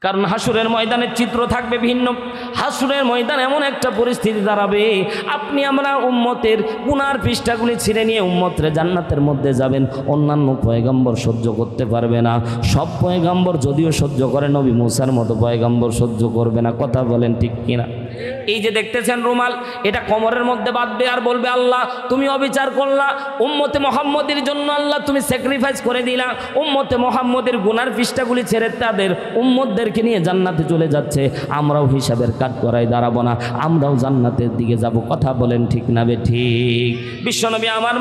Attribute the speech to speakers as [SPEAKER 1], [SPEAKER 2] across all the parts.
[SPEAKER 1] কারণ হাসুরের ময়দানের চিত্র থাকবে ভিন্ন। হাসুরের ময়দান এমন একটা পরিস্থিতি দাঁড়াবে, আপনি আমরা উম্মতের গুনার পৃষ্ঠাগুলি ছিঁড়ে নিয়ে উম্মতরে জান্নাতের মধ্যে যাবেন, অন্যান্য পয়গম্বর সহ্য করতে পারবে না। সব পয়গম্বর যদিও সহ্য করে, নবী মুসার মতো পয়গম্বর সহ্য করবে না। কথা বলেন ঠিক কিনা? এই যে দেখতেছেন রুমাল, এটা কোমরের মধ্যে বাঁধবে আর বলবে, আল্লাহ তুমি অবিচার করলা, উম্মতে মুহাম্মদের জন্য আল্লাহ তুমি স্যাক্রিফাইস করে দিলা, উম্মতে মুহাম্মদের গুনার পৃষ্ঠাগুলি ছেড়ে তাদের উম্মতদেরকে নিয়ে জান্নাতে চলে যাচ্ছে, আমরাও হিসাবের কাঠ করায় দাঁড়াবো না, আমরাও জান্নাতের দিকে যাব। কথা বলেন ঠিক না বে ঠিক? বিশ্বনবী আমার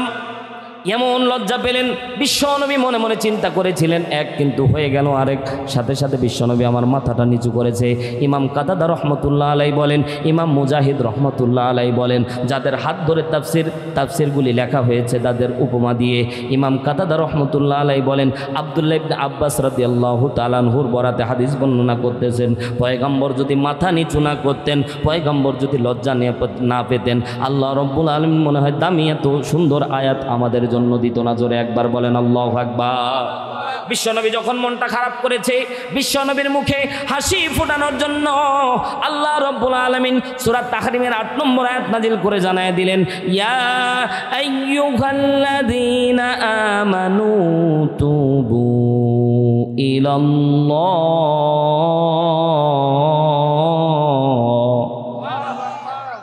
[SPEAKER 1] এমন লজ্জা পেলেন, বিশ্বনবী মনে মনে চিন্তা করেছিলেন এক, কিন্তু হয়ে গেল আরেক। সাথে সাথে বিশ্বনবী আমার মাথাটা নিচু করেছে। ইমাম কাতাদা রহমতুল্লাহ আলাই বলেন, ইমাম মুজাহিদ রহমতুল্লাহ আলাই বলেন, যাদের হাত ধরে তাফসিরগুলি লেখা হয়েছে তাদের উপমা দিয়ে, ইমাম কাতাদা রহমতুল্লাহ আলাই বলেন, আব্দুল্লাহ ইবনে আব্বাস রাদিয়াল্লাহু তাআলা আনহুর বরাতে হাদিস বর্ণনা করতেছেন, পয়গম্বর যদি মাথা নিচু না করতেন, পয়গম্বর যদি লজ্জা না পেতেন, আল্লাহ রব্বুল আলামিন মনে হয় দামি এত সুন্দর আয়াত আমাদের জন্য দিত না। জোরে একবার বলেন আল্লাহু আকবার। বিশ্বনবী যখন মনটা খারাপ করেছে, বিশ্বনবীর মুখে হাসি ফোটানোর জন্য আল্লাহ রাব্বুল আলামিন সূরা তাহরিমের 8 নম্বর আয়াত নাজিল করে জানায় দিলেন, ইয়া আইয়ুহাল্লাযীনা আমানু তুবু ইলাল্লাহ।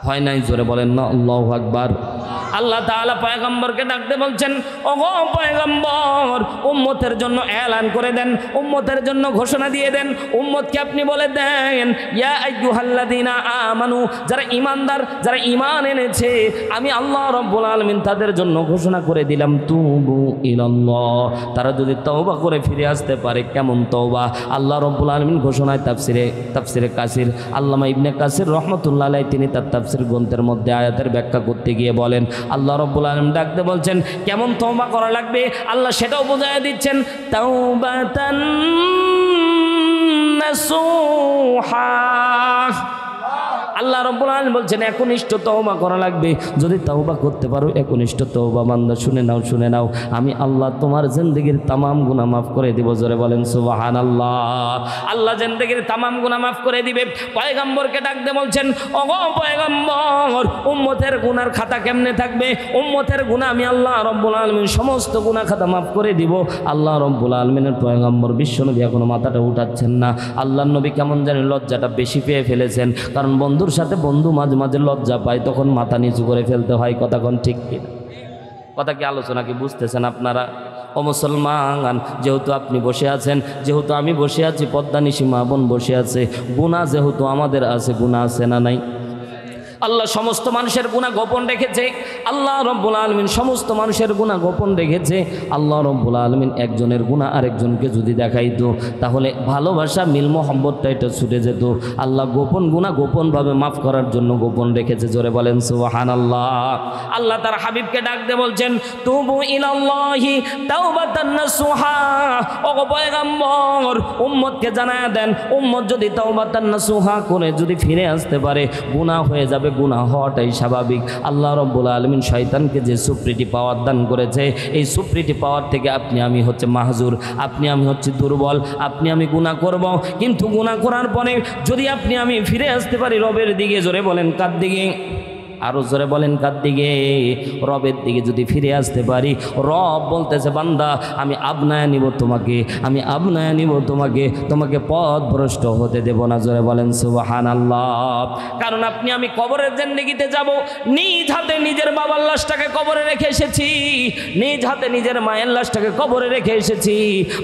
[SPEAKER 1] হয় নাই? জোরে বলেন না আল্লাহু আকবার। আল্লাহ তাআলা পয়গম্বরকে ডাকতে বলছেন, ওগো পয়গম্বর, উম্মতের জন্য এলান করে দেন, উম্মতের জন্য ঘোষণা দিয়ে দেন, উম্মতকে আপনি বলে দেন, ইয়া আইয়ুহাল্লাযীনা আমানু, যারা ঈমানদার, যারা ঈমান এনেছে, আমি আল্লাহ রাব্বুল আলামিন তাদের জন্য ঘোষণা করে দিলাম, তুবু ইলাল্লাহ, তারা যদি তওবা করে ফিরে আসতে পারে। কেমন তওবা? আল্লাহ রাব্বুল আলামিন ঘোষণায় তাফসিরে কাসির, আল্লামা ইবনে কাসির রহমাতুল্লাহ আলাইহি তিনি তার তাফসির গ্রন্থের মধ্যে আয়াতের ব্যাখ্যা করতে গিয়ে বলেন, আল্লাহ রাব্বুল আলামিন ডাকতে বলছেন কেমন তওবা করা লাগবে, আল্লাহ সেটাও বোঝায় দিচ্ছেন, তাওবাতান নাসুহা। আল্লাহ রাব্বুল আলামিন বলছেন একনিষ্ঠ তওবা করা লাগবে। যদি তওবা করতে পারো, একনিষ্ঠ তওবা, বান্দা শুনে নাও, আমি আল্লাহ তোমার জিন্দেগীর তামাম গুনাহ মাফ করে দিব। জোরে বলেন সুবহানাল্লাহ। আল্লাহ জিন্দেগীর তামাম গুনাহ মাফ করে দিবে। পয়গম্বরকে ডাকতে বলছেন, ওগো পয়গম্বর, উম্মতের গুনার খাতা কেমনে থাকবে? উম্মতের গুনাহ আমি আল্লাহ রাব্বুল আলামিন সমস্ত গুনাহ খাতা মাফ করে দিব। আল্লাহ রাব্বুল আলামিনের পয়গম্বর বিশ্বনবী এখনো মাথাটা উঠাচ্ছেন না। আল্লাহর নবী কেমন জানি লজ্জাটা বেশি পেয়ে ফেলেছেন, কারণ বন্ধুর সাথে বন্ধু মাঝে মাঝে লজ্জা পায়, তখন মাথা নিচু করে ফেলতে হয়। কথা কোন ঠিক কিনা? কথা কি আলোচনা কি বুঝতেছেন আপনারা? ও মুসলমান, যেহেতু আপনি বসে আছেন, যেহেতু আমি বসে আছি, পদ্মা নিশি মা বোন বসে আছে, গুনাহ যেহেতু আমাদের আছে, গুনাহ আছে না নাই? আল্লাহ সমস্ত মানুষের গুনাহ গোপন রেখেছে। আল্লাহ রাব্বুল আলামিন সমস্ত মানুষের গুনাহ গোপন রেখেছে। আল্লাহ রাব্বুল আলামিন একজনের গুনাহ আরেকজনকে যদি দেখাইতো, তাহলে ভালোবাসা, মিল মোহাম্মতটা এটা ছুটে যেত। আল্লাহ গোপন গুনাহ গোপনভাবে মাফ করার জন্য গোপন রেখেছে। জোরে বলেন সুবহানাল্লাহ। আল্লাহ তার হাবিবকে ডাকতে বলছেন, তুবু ইলাল্লাহি তাওবাতান নাসুহা। ওগো পয়গম্বর, উম্মতকে জানায়া দেন, উম্মত যদি তাওবাতান নাসুহা করে যদি ফিরে আসতে পারে, গুনাহ হয়ে যাবে, গুনাহ হওয়াটাই স্বাভাবিক। আল্লাহ রাব্বুল আলামিন শয়তানকে যে সুপ্রিটি পাওয়ার দান করেছে, এই সুপ্রিটি পাওয়ার থেকে আপনি আমি হচ্ছে মাহজুর, আপনি আমি হচ্ছে দুর্বল। আপনি আমি গুনাহ করব, কিন্তু গুনাহ করার পরে যদি আপনি আমি ফিরে আসতে পারি রবের দিকে, জোরে বলেন কার দিকে? আরো জোরে বলেন কার দিকে? রবের দিকে যদি ফিরে আসতে পারি, রব বলতেছে, বান্দা আমি আপনায় নিব তোমাকে, আমি আপনায় নিব তোমাকে, তোমাকে পথ ভ্রষ্ট হতে দেব না। জোরে বলেন সুবহানাল্লাহ। কারণ আপনি আমি কবরের জিন্দেগিতে যাব, নিজ হাতে নিজের বাবার লাশটাকে কবরে রেখে এসেছি, নিজ হাতে নিজের মায়ের লাশটাকে কবরে রেখে এসেছি।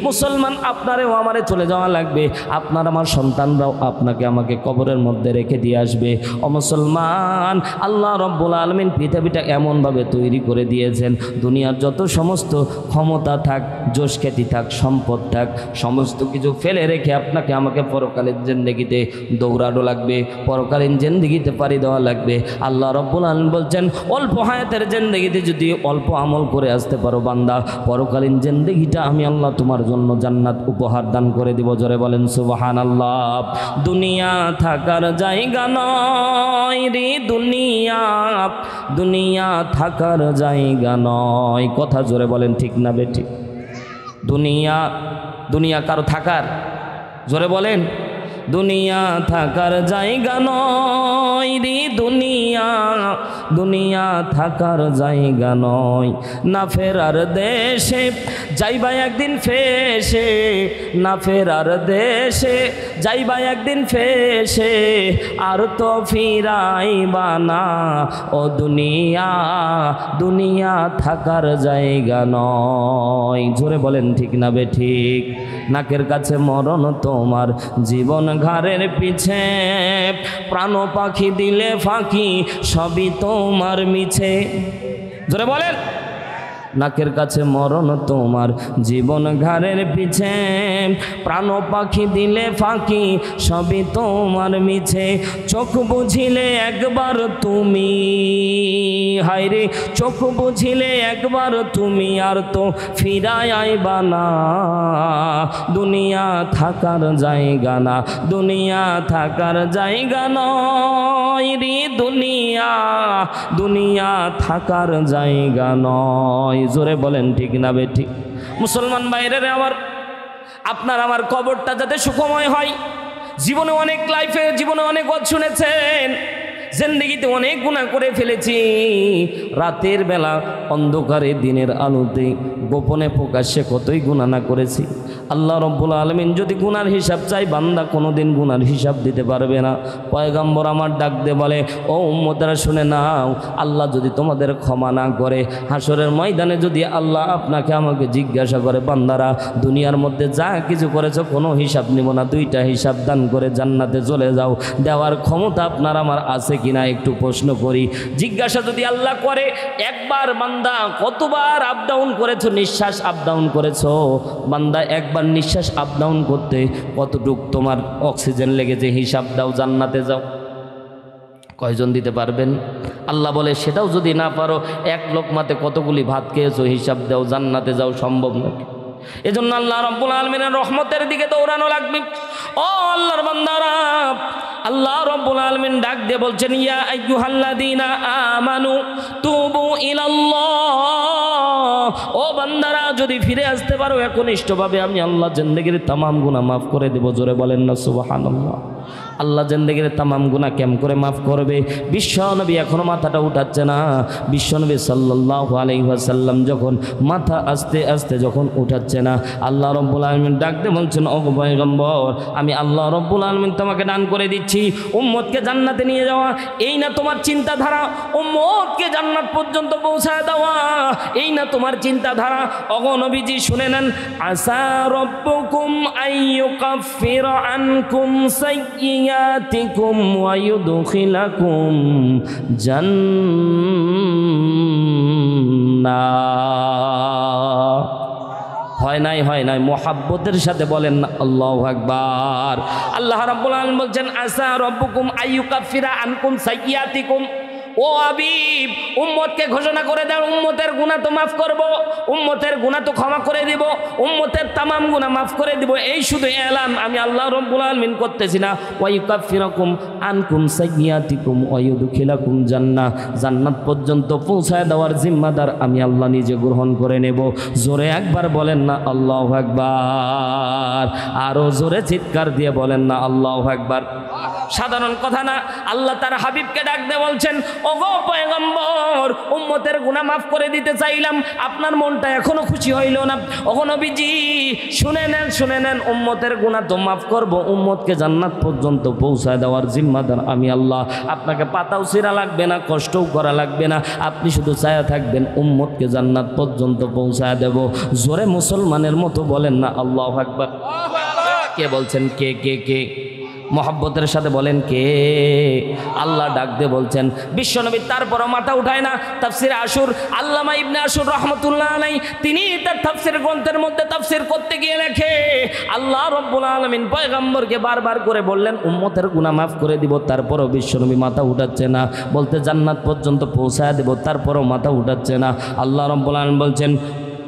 [SPEAKER 1] মুসলমান, আপনারেও আমারে চলে যাওয়া লাগবে, আপনার আমার সন্তানরাও আপনাকে আমাকে কবরের মধ্যে রেখে দিয়ে আসবে। ও মুসলমান, আল্লাহ রব্বুল আলামিন পৃথিবীটা এমনভাবে তৈরি করে দিয়েছেন, দুনিয়ার যত সমস্ত ক্ষমতা থাক, যশ খ্যাতি থাক, সম্পদ থাক, সমস্ত কিছু ফেলে রেখে আপনাকে আমাকে পরকালীন জিন্দেগিতে দৌড়ানো লাগবে, পরকালীন জিন্দেগিতে পাড়ি দেওয়া লাগবে। আল্লাহ রব্বুল আলামিন বলছেন, অল্প হায়াতের জিন্দেগিতে যদি অল্প আমল করে আসতে পারো বান্দা, পরকালীন জিন্দেগিটা আমি আল্লাহ তোমার জন্য জান্নাত উপহার দান করে দিব। জোরে বলেন সুবহানাল্লাহ। দুনিয়া থাকার জায়গা নয় রে দুনিয়া, দুনিয়া থাকার জায়গা নয়। কথা জোরে বলেন ঠিক না বেঠিক? দুনিয়া কারো থাকার, জোরে বলেন, দুনিয়া থাকার জায়গা নয় রে দুনিয়া, দুনিয়া থাকার জায়গা নয়। না ফেরার দেশে যাইবা একদিন ফেসে, না ফেরার দেশে যাইবা একদিন ফেসে, আর তো ফিরাইবা না ও দুনিয়া, দুনিয়া থাকার জায়গা নয়। জোরে বলেন ঠিক না বে ঠিক? নাকের কাছে মরণ তোমার, জীবন ঘাড়ের পিছে, প্রাণ পাখি দিলে ফাঁকি, সবই তোমার মিছে। জোরে বলেন। নাকের কাছে মরণ তোমার, জীবন ঘাড়ের পিছে, প্রাণ পাখি দিলে ফাঁকি, সবই তোমার মিছে। চোখ বুঝিলে একবার তুমি, হায়রে চোখ বুঝিলে একবার তুমি, আর তো ফিরায় আইবা না। দুনিয়া থাকার জায়গা না, দুনিয়া থাকার জায়গা নয় রে দুনিয়া, দুনিয়া থাকার জায়গা নয়। জোরে বলেন ঠিক না বে ঠিক? মুসলমান বাইরের আমার আপনার আমার কবরটা যাতে সুখময় হয়। জীবনে অনেক লাইফে, জীবনে অনেক কথা শুনেছেন, জিন্দেগিতে অনেক গুনাহ করে ফেলেছি। রাতের বেলা অন্ধকারে দিনের আলোতে গোপনে প্রকাশ্যে কতই গুনাহ না করেছি। আল্লাহ রব্বুল আলামিন যদি গুনার হিসাব চাই, বান্দা কোনোদিন গুনার হিসাব দিতে পারবে না। পয়গম্বর আমার ডাক দে বলে, ও উম্মতেরা শুনে নাও, আল্লাহ যদি তোমাদের ক্ষমা না করে, হাসরের ময়দানে যদি আল্লাহ আপনাকে আমাকে জিজ্ঞাসা করে, বান্দারা দুনিয়ার মধ্যে যা কিছু করেছো কোনো হিসাব নিব না, দুইটা হিসাব দান করে জান্নাতে চলে যাও, দেওয়ার ক্ষমতা আপনার আমার আছে কিনা একটু প্রশ্ন করি। জিজ্ঞাসা যদি আল্লাহ করে, একবার বান্দা কতবার আপ ডাউন করেছো, নিঃশ্বাস আপ ডাউন করেছো, বান্দা একবার নিঃশ্বাস আপ ডাউন করতে কতটুক তোমার অক্সিজেন লেগেছে হিসাব দাও, জান্নাতে যাও। কয়জন দিতে পারবেন? আল্লাহ বলে সেটাও যদি না পারো, এক লোকমাতে কতগুলি ভাত খেয়েছো হিসাব দাও, জান্নাতে যাও। সম্ভব নাকি? এজন্য আল্লাহ রাব্বুল আলামিনের রহমতের দিকে দৌড়ানো লাগবে। ও আল্লাহর বান্দারা, আল্লাহ রাব্বুল আলামিন ডাক দিয়ে বলছেন, ইয়া আইয়ুহাল্লাযীনা আমানু তুবু ইলাল্লাহ। ও বান্দারা যদি ফিরে আসতে পারো একনিষ্ঠভাবে, আমি আল্লাহ জিন্দেগির তামাম গুনাহ মাফ করে দেব। জোরে বলেন না সুবহানাল্লাহ। আল্লাহ জিন্দেগির তামাম গুনাহ কেমন করে মাফ করবে? বিশ্বনবী এখনো মাথাটা উঠাচ্ছে না। বিশ্বনবী সাল্লাল্লাহু আলাইহি ওয়াসাল্লাম যখন মাথা আস্তে আস্তে যখন উঠাচ্ছে না, আল্লাহ রাব্বুল আলামিন ডাক দিয়ে বলছেন, ও পয়গম্বর, আমি আল্লাহ রাব্বুল আলামিন তোমাকে দান করে দিচ্ছি উম্মতকে জান্নাতে নিয়ে যাওয়া। এই না তোমার চিন্তাধারা? উম্মতকে জান্নাত পর্যন্ত পৌঁছায় দেওয়া, এই না তোমার চিন্তাধারা? ওগো নবীজি শুনে নেন, আসা রাব্বুকুম আইয়ুকাফিরা আনকুম সাইয়্যাতিকুম ওয়া ইউদখিলাকুম জান্নাহ। হয় নাই, হয় নাই, মোহাব্বতের সাথে বলেন না আল্লাহু আকবার। আল্লাহ রাব্বুল আলামিন বলছেন, আসা রাব্বুকুম আইয়ুকাফিরা আনকুম সাইয়্যাতিকুম। ও হাবিব, উম্মতকে ঘোষণা করে দাও, উম্মতের গুনাহ তো মাফ করব, উম্মতের গুনাহ তো ক্ষমা করে দিব, উম্মতের তামাম গুনাহ মাফ করে দিব। এই শুধু এলান আমি আল্লাহ রাব্বুল আলামিন করতেছি না। ওয়া ইউকাফিরাকুম আনকুম সাইয়্যাতিকুম ওয়া ইউদখিলাকুম জান্নাহ, জান্নাত পর্যন্ত পৌঁছায় দেওয়ার জিম্মাদার আমি আল্লাহ নিজে গ্রহণ করে নেব। জোরে একবার বলেন না আল্লাহু আকবার। আরো জোরে চিৎকার দিয়ে বলেন না আল্লাহু আকবার। সাধারণ কথা না, আল্লাহ তার হাবিবকে ডাক দিয়ে বলছেন, ওগো পয়গম্বর, উম্মতের গুনাহ মাফ করে দিতে চাইলাম, আপনার মনটা এখনো খুশি হইল না। ওগো নবীজি শুনে নেন, শুনে নেন, উম্মতের গুনাহ তো মাফ করব, উম্মতকে জান্নাত পর্যন্ত পৌঁছায় দেওয়ার জিম্মাদার আমি আল্লাহ। আপনাকে পাতাও ছিঁড়া লাগবে না, কষ্টও করা লাগবে না, আপনি শুধু চায়া থাকবেন উম্মতকে জান্নাত পর্যন্ত পৌঁছায় দেব। জোরে মুসলমানের মতো বলেন না আল্লাহু আকবার। কে বলছেন? কে কে কে? মোহাব্বতের সাথে বলেন কে? আল্লাহ ডাক দিয়ে বলছেন। বিশ্বনবী তারপরও মাথা উঠায় না। তাফসিরে আশুর আল্লামা ইবনে আশুর রহমতুল্লাহ আলাইহি তিনি তার তাফসির গ্রন্থের মধ্যে তাফসির করতে গিয়ে লেখে, আল্লাহ রাব্বুল আলামিন পয়গম্বরকে বারবার করে বললেন উম্মতের গুনাহ মাফ করে দিব, তারপরও বিশ্বনবী মাথা উঠাচ্ছে না। বলতে জান্নাত পর্যন্ত পৌঁছায় দেব, তারপরও মাথা উঠাচ্ছে না। আল্লাহ রাব্বুল আলামিন বলছেন,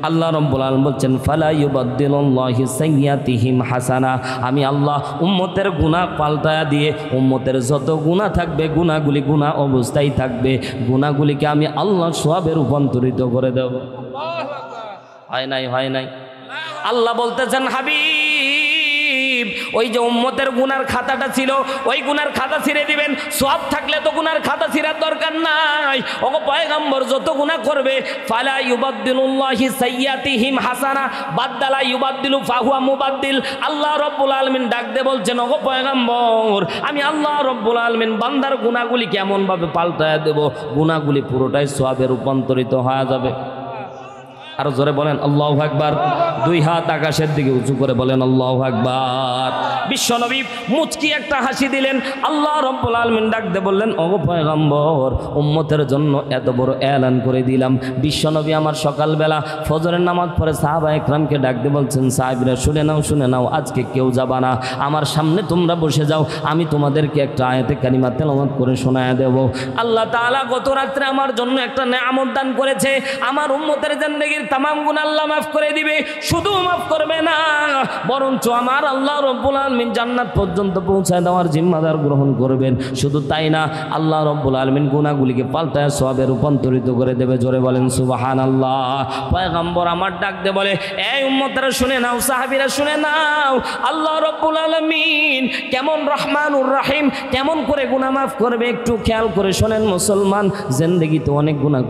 [SPEAKER 1] আল্লাহ রাব্বুল আলামিন বলছেন, ফালা ইউবাদদিলুল্লাহি সাইয়্যাতিহিম হাসানা। আমি আল্লাহ উম্মতের গুনাহ পাল্টায়া দিয়ে, উম্মতের যত গুনাহ থাকবে গুনাহগুলি গুনাহ অবস্থায় থাকবে, গুনাহগুলিকে আমি আল্লাহ সওয়াবে রূপান্তরিত করে দেব। হয় নাই, হয় নাই? আল্লাহ বলতেছেন, হাবিব ওই যে উম্মতের গুনার খাতাটা ছিল ওই গুনার খাতা ছিঁড়ে দিবেন। সওয়াব থাকলে তো গুনার খাতা ছিঁড়ার দরকার নাই। ওগো পয়গম্বর যত গুনাহ করবে ফালা ইউবাদদিলুল্লাহি সাইয়্যাতিহিম হাসানা বাদদালা ইউবাদদিলু ফাহুয়া মুবাদদিল। আল্লাহ রাব্বুল আলামিন ডাক দিয়ে বলছেন, ওগো পয়গম্বর আমি আল্লাহ রাব্বুল আলামিন বান্দার গুনাহগুলি কেমন ভাবে পাল্টায় দেব, গুনাহগুলি পুরোটাই সওয়াবে রূপান্তরিত হয়ে যাবে। আরো জোরে বলেন আল্লাহু আকবার। দুই হাত আকাশের দিকে উঁচু করে বলেন আল্লাহু আকবার। বিশ্বনবী মুচকি একটা হাসি দিলেন। আল্লাহ রাব্বুল আলামিন ডাক দিয়ে বললেন, ওগো পয়গম্বর উম্মতের জন্য এত বড় এলান করে দিলাম। বিশ্বনবী আমার সকালবেলা ফজরের নামাজ পড়ে সাহাবা একরামকে ডাক দিয়ে বলছেন, সাহাবীরা শুনে নাও, আজকে কেউ যাবা না, আমার সামনে তোমরা বসে যাও, আমি তোমাদেরকে একটা আয়াতে কারিমা তেলাওয়াত করে শোনায় দেব। আল্লাহ তাআলা গত রাত্রে আমার জন্য একটা নেয়ামত দান করেছে, আমার উম্মতের জিন্দেগীর তামাম গুনাহ আল্লাহ মাফ করে দিবে। শুধু মাফ করবে না, বরঞ্চ আমার আল্লাহ রাব্বুল আলামিন জান্নাত পর্যন্ত পৌঁছায় দেওয়ার জিম্মাদার গ্রহণ করবেন। শুধু তাই না, আল্লাহ রাব্বুল আলামিন গুনাহগুলিকে পাল্টায় সওয়াবে রূপান্তরিত করে দেবে। জোরে বলেন সুবহানাল্লাহ। পয়গম্বর আমার ডাক দিয়ে বলে, এই উম্মতরা শুনে নাও, সাহাবীরা শুনে নাও, আল্লাহ রাব্বুল আলামিন কেমন রহমানুর রহিম, কেমন করে গুনাহ মাফ করবে একটু খেয়াল করে শোনেন। মুসলমান জিন্দেগিতে অনেক গুনাহ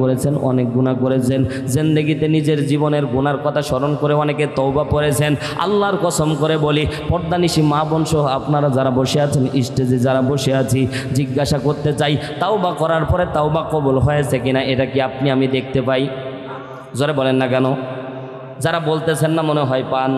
[SPEAKER 1] করেছেন, জিন্দেগিতে নিজের জীবনের গুনার কথা স্মরণ করে অনেকে তওবা পড়েছেন। আল্লাহর কসম করে বলি, পর্দানিশী মা বোন সহ আপনারা যারা বসে আছেন, স্টেজে যারা বসে আছি, জিজ্ঞাসা করতে চাই, তওবা করার পরে তওবা কবুল হয়েছে কিনা এটা কি আপনি আমি দেখতে পাই? জোরে বলেন না কেন? যারা বলতেছেন না মনে হয় পান।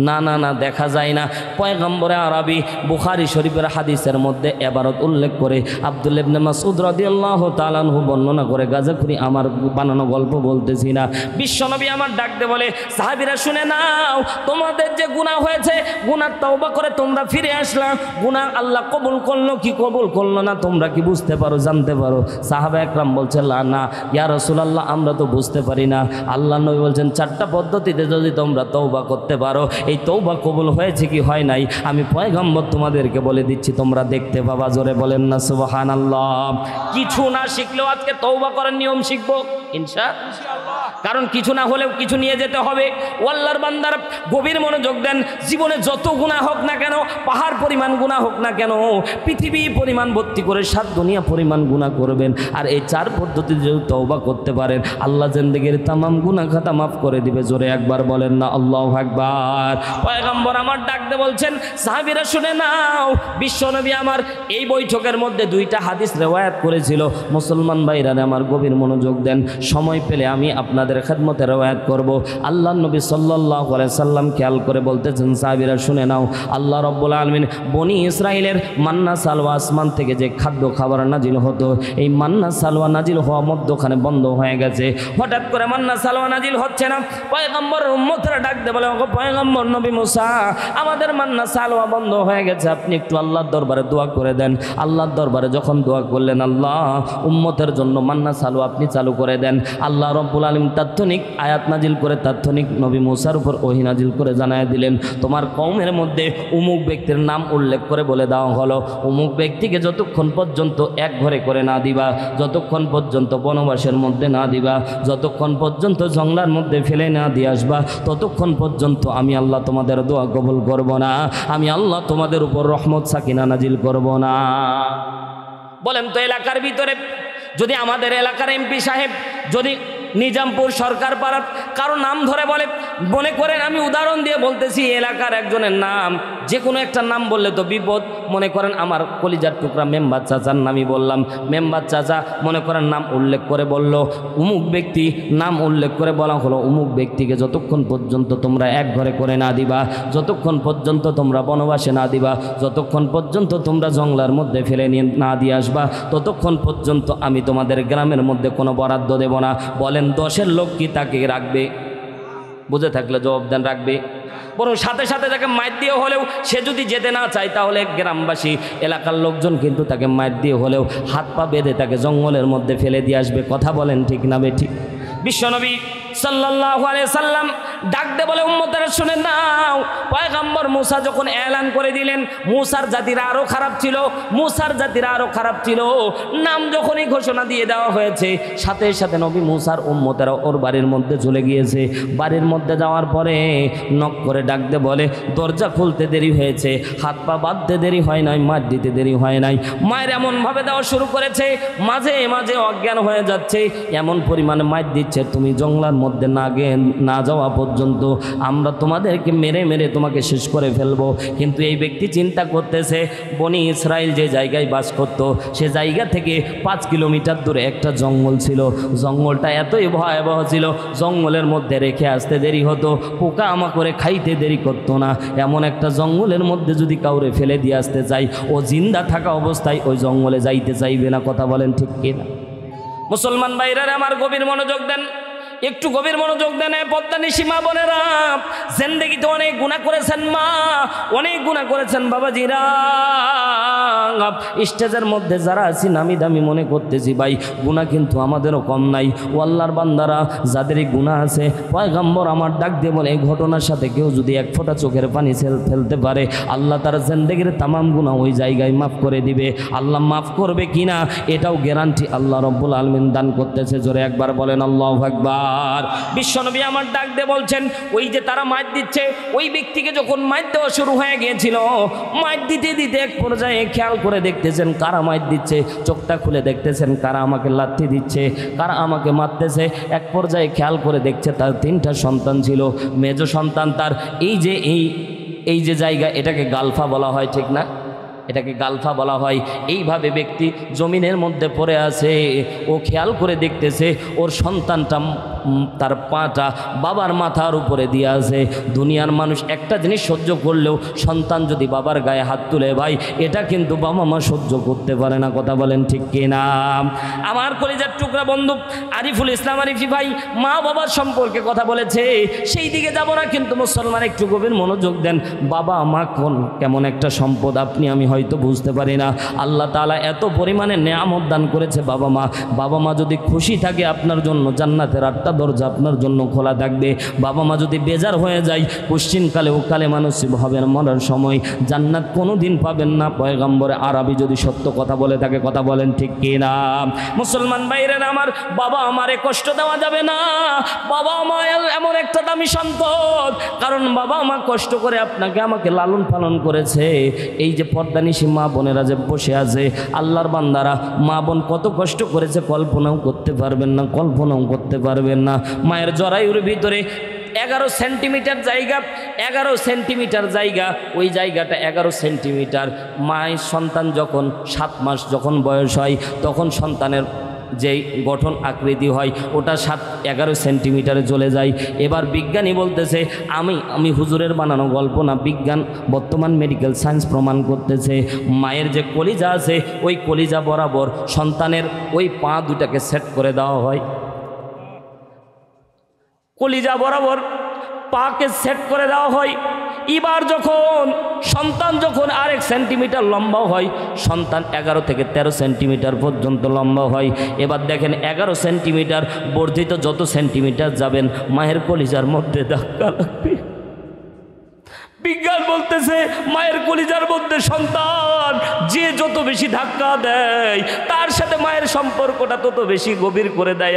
[SPEAKER 1] না দেখা যায় না। পয়গম্বরে আরবি বুখারী শরীফের হাদিসের মধ্যে এবারত উল্লেখ করে আব্দুল্লাহ ইবনে মাসউদ রাদিয়াল্লাহু তাআলা আনহু বর্ণনা করে, গাজাখুরি আমার বানানো গল্প বলতেছি না। বিশ্বনবী আমার ডাক দিয়ে বলে, সাহাবীরা শুনে নাও, তোমাদের যে গুনাহ হয়েছে, গুনাহ তওবা করে তোমরা ফিরে আসলা, গুনাহ আল্লাহ কবুল করলো কি কবুল করলো না তোমরা কি বুঝতে পারো, জানতে পারো? সাহাবা একরাম বলছে, না ইয়া রাসূলুল্লাহ আমরা তো বুঝতে পারি না। আল্লাহ নবী বলছেন, চারটা পদ্ধতিতে যদি তোমরা তওবা করতে পারো, এই তওবা কবুল হয়েছে কি হয় নাই আমি পয়গম্বর তোমাদেরকে বলে দিচ্ছি, তোমরা দেখতে পাবা। জোরে বলেন না সুবহানাল্লাহ। কিছু না শিখলেও আজকে তওবা করার নিয়ম শিখবো ইনশাআল্লাহ, কারণ কিছু না হলেও কিছু নিয়ে যেতে হবে। আল্লাহর বান্দারা গভীর মনোযোগ দেন। জীবনে যত গুনাহ হোক না কেন, পাহাড় পরিমাণ গুনাহ হোক না কেন, পৃথিবী পরিমাণ ভর্তি করে 7 দুনিয়া পরিমাণ গুনাহ করবেন, আর এই 4 পদ্ধতিতে যদি তওবা করতে পারেন, আল্লাহ জিন্দেগীর তামাম গুনাহ খাতা মাফ করে দিবে। জোরে একবার বলেন না আল্লাহু আকবার। পয়গম্বর আমার ডাক দিয়ে বলছেন, সাহাবীরা শুনে নাও, বিশ্বনবী আমার এই বৈঠকের মধ্যে 2টা হাদিস রিওয়ায়াত করেছিল। মুসলমান ভাইরা আমার গভীর মনোযোগ দেন, সময় পেলে আমি আপনাদের খেদমতে রিওয়ায়াত করব। আল্লাহর নবী সাল্লাল্লাহু আলাইহি সাল্লাম খেয়াল করে বলতেছেন, সাহাবীরা শুনে নাও, আল্লাহ রাব্বুল আলামিন বনি ইসরাইলের মান্না সালওয়া আসমান থেকে যে খাদ্য খাবার নাজিল হতো, এই মান্না সালওয়া নাজিল হওয়া মধ্যখানে বন্ধ হয়ে গেছে। হঠাৎ করে মান্না সালওয়া নাজিল হচ্ছে না। পয়গম্বরের উম্মতরা ডাক দিয়ে বলে, ওগো পয়গম্বর নবী মুসা, আমাদের মান্না সালওয়া বন্ধ হয়ে গেছে, আপনি একটু আল্লাহর দরবারে দোয়া করে দেন। আল্লাহর দরবারে যখন দোয়া করলেন, আল্লাহ উম্মতের জন্য মান্না সালওয়া আপনি চালু করে দেন। আল্লাহ রাব্বুল আলামিন তাৎক্ষণিক আয়াত নাজিল করে, তাৎক্ষণিক নবী মুসার উপর ওহী নাজিল করে জানায় দিলেন, তোমার কওমের মধ্যে অমুক ব্যক্তির নাম উল্লেখ করে বলে দেওয়া হলো, অমুক ব্যক্তিকে যতক্ষণ পর্যন্ত এক ঘরে করে না দিবা, যতক্ষণ পর্যন্ত বনবাসের মধ্যে না দিবা, যতক্ষণ পর্যন্ত জঙ্গলার মধ্যে ফেলে না দিয়ে আসবা, ততক্ষণ পর্যন্ত আমি আল্লাহ তোমাদের দোয়া কবুল করব না, আমি আল্লাহ তোমাদের উপর রহমত সাকিনা নাজিল করব না। বলেন তো, এলাকার ভিতরে যদি আমাদের এলাকার এমপি সাহেব যদি নিজামপুর সরকার পাড়ার কারো নাম ধরে বলে, মনে করেন আমি উদাহরণ দিয়ে বলতেছি, এলাকার একজনের নাম, যে কোনো একটা নাম বললে তো বিপদ। মনে করেন আমার কলিজার টুকরা মেম্বার চাচার নামই বললাম, মেম্বার চাচা মনে করেন নাম উল্লেখ করে বলল, অমুক ব্যক্তি নাম উল্লেখ করে বলা হলো, অমুক ব্যক্তিকে যতক্ষণ পর্যন্ত তোমরা এক ঘরে করে না দিবা, যতক্ষণ পর্যন্ত তোমরা বনবাসে না দিবা, যতক্ষণ পর্যন্ত তোমরা জঙ্গলার মধ্যে ফেলে নিয়ে না দিয়ে আসবা, ততক্ষণ পর্যন্ত আমি তোমাদের গ্রামের মধ্যে কোনো বরাদ্দ দেব না। বলেন 10-এর লোক কি তাকে রাখবে? বুঝে থাকলে জবাব দেন, রাখবে? বরং সাথে সাথে তাকে মাইর দিয়ে হলেও, সে যদি যেতে না চায় তাহলে গ্রামবাসী এলাকার লোকজন কিন্তু তাকে মাইর দিয়ে হলেও হাত পা বেঁধে তাকে জঙ্গলের মধ্যে ফেলে দিয়ে আসবে। কথা বলেন ঠিক না বেঠিক? বিশ্বনবী সাল্লাল্লাহু আলাইহি সাল্লাম ডাক দে বলে উম্মতেরা শুনে নাও, পয়গম্বর মুসা যখন এলান করে দিলেন, মুসার জাতিরা আরো খারাপ ছিল, মুসার জাতিরা আরো খারাপ ছিল। নাম যখনই ঘোষণা দিয়ে দেওয়া হয়েছে, সাথে সাথে নবী মুসার উম্মতেরা ওর বাড়ির মধ্যে চলে গিয়েছে। বাড়ির মধ্যে যাওয়ার পরে নক করে ডাক দে বলে, দরজা খুলতে দেরি হয়েছে, হাত পা বাঁধতে দেরি হয় নাই, মার দিতে দেরি হয় নাই। মায়ের এমনভাবে দেওয়া শুরু করেছে, মাঝে মাঝে অজ্ঞান হয়ে যাচ্ছে, এমন পরিমাণে মার দিচ্ছে, তুমি জঙ্গলার মধ্যে না যাওয়া পর্যন্ত আমরা তোমাদেরকে মেরে মেরে তোমাকে শেষ করে ফেলবো। কিন্তু এই ব্যক্তি চিন্তা করতেছে, বনি ইসরাইল যে জায়গায় বাস করত, সে জায়গা থেকে 5 কিলোমিটার দূরে একটা জঙ্গল ছিল। জঙ্গলটা এতই ভয়াবহ ছিল, জঙ্গলের মধ্যে রেখে আসতে দেরি হতো, পোকা আমা করে খাইতে দেরি করতো না। এমন একটা জঙ্গলের মধ্যে যদি কাউরে ফেলে দিয়ে আসতে চাই, ও জিন্দা থাকা অবস্থায় ওই জঙ্গলে যাইতে চাইবে না। কথা বলেন ঠিক কিনা? মুসলমান ভাইরা আমার গভীর মনোযোগ দেন, একটু গভীর মনোযোগ দেন। পদ্মানিশী মা বোনেরা, জিন্দেগিতে অনেক গুনাহ করেছেন মা, অনেক গুনাহ করেছেন বাবাজিরা। স্টেজের মধ্যে যারা আছি নামি দামি মনে করতেছি ভাই, গুনাহ কিন্তু আমাদেরও কম নাই। ও আল্লাহর বান্দারা, যাদের এই গুনাহ আছে, পয়গম্বর আমার ডাক দিয়ে বলে, এই ঘটনার সাথে কেউ যদি এক ফোঁটা চোখের পানি ফেলতে পারে, আল্লাহ তার জিন্দেগির তামাম গুনাহ ওই জায়গায় মাফ করে দিবে। আল্লাহ মাফ করবে কিনা এটাও গ্যারান্টি আল্লাহ রব্বুল আলামিন দান করতেছে। জোরে একবার বলেন আল্লাহু আকবার। বিশ্বনবী আমার ডাক দিয়ে বলছেন, ওই যে তারা মার দিচ্ছে, ওই ব্যক্তিকে যখন মার দেওয়া শুরু হয়ে গিয়েছিল, মার দিতে দিতে এক পর্যায়ে খেয়াল করে দেখতেছেন কারা মার দিচ্ছে, চোখটা খুলে দেখতেছেন কারা আমাকে লাথি দিচ্ছে, কারা আমাকে মারতেছে। এক পর্যায়ে খেয়াল করে দেখছে তার 3টা সন্তান ছিল, মেজ সন্তান তার এই যে জায়গা, এটাকে গালফা বলা হয়, ঠিক না? এটাকে গালফা বলা হয়। এইভাবে ব্যক্তি জমিনের মধ্যে পড়ে আছে, ও খেয়াল করে দেখতেছে ওর সন্তানটা তার পাটা বাবার মাথার উপরে দিয়ে আছে। দুনিয়ার মানুষ একটা জিনিস সহ্য করলেও সন্তান যদি বাবার গায়ে হাত তুলে, ভাই এটা কিন্তু বাবা মা সহ্য করতে পারে না। কথা বলেন ঠিক কিনা? আমার কলিজার টুকরা বন্ধু আরিফুল ইসলাম আরিফি ভাই মা বাবার সম্পর্কে কথা বলেছে, সেই দিকে যাব না, কিন্তু মুসলমান একটু গভীর মনোযোগ দেন। বাবা মা কেমন একটা সম্পদ আপনি আমি হয়তো বুঝতে পারি না। আল্লাহ তাআলা এত পরিমাণে নেয়ামত দান করেছে বাবা মা যদি খুশি থাকে আপনার জন্য জান্নাতের 8টা দরজা আপনার জন্য খোলা থাকবে। বাবা মা যদি বেজার হয়ে যায়, পশ্চিমকালে ও কালেমা নসিব হবে না, মরার সময় জান্নাত কোনো দিন পাবেন না। পয়গম্বরে আরবি যদি সত্য কথা বলে থাকে, কথা বলেন ঠিক কিনা? মুসলমান ভাইরা আমার, বাবা আমারে কষ্ট দেওয়া যাবে না। বাবা মা এমন একটা দামি সম্পদ, কারণ বাবা মা কষ্ট করে আপনাকে আমাকে লালন পালন করেছে। এই যে পর্দানিশী মা বোনেরা যে বসে আছে, আল্লাহর বান্দারা, মা বোন কত কষ্ট করেছে কল্পনাও করতে পারবেন না, কল্পনাও করতে পারবেন না। মায়ের জরায়ুর ভিতরে 11 সেন্টিমিটার জায়গা, 11 সেন্টিমিটার জায়গা, ওই জায়গাটা 11 সেন্টিমিটার। মায়ের সন্তান যখন 7 মাস যখন বয়স হয়, তখন সন্তানের যেই গঠন আকৃতি হয় ওটা 11 সেন্টিমিটারে চলে যায়। এবার বিজ্ঞানী বলতেছে, আমি হুজুরের বানানো গল্প না, বিজ্ঞান বর্তমান মেডিকেল সায়েন্স প্রমাণ করতেছে, মায়ের যে কলিজা আছে, ওই কলিজা বরাবর সন্তানের ওই পা দুটাকে সেট করে দেওয়া হয়। কলিজা বরাবর পাকে সেট করে দেওয়া হয়। এবার সন্তান যখন 1 সেন্টিমিটার লম্বা হয়, সন্তান 11 থেকে 13 সেন্টিমিটার পর্যন্ত লম্বা হয়। এবার দেখেন 11 সেন্টিমিটার বর্ধিত যত সেন্টিমিটার যাবেন, মায়ের কলিজার মধ্যে ধাক্কা লাগবে। বিজ্ঞান বলতেছে, মায়ের কলিজার মধ্যে সন্তান যে যত বেশি ধাক্কা দেয়, তার সাথে মায়ের সম্পর্কটা তত বেশি গভীর করে দেয়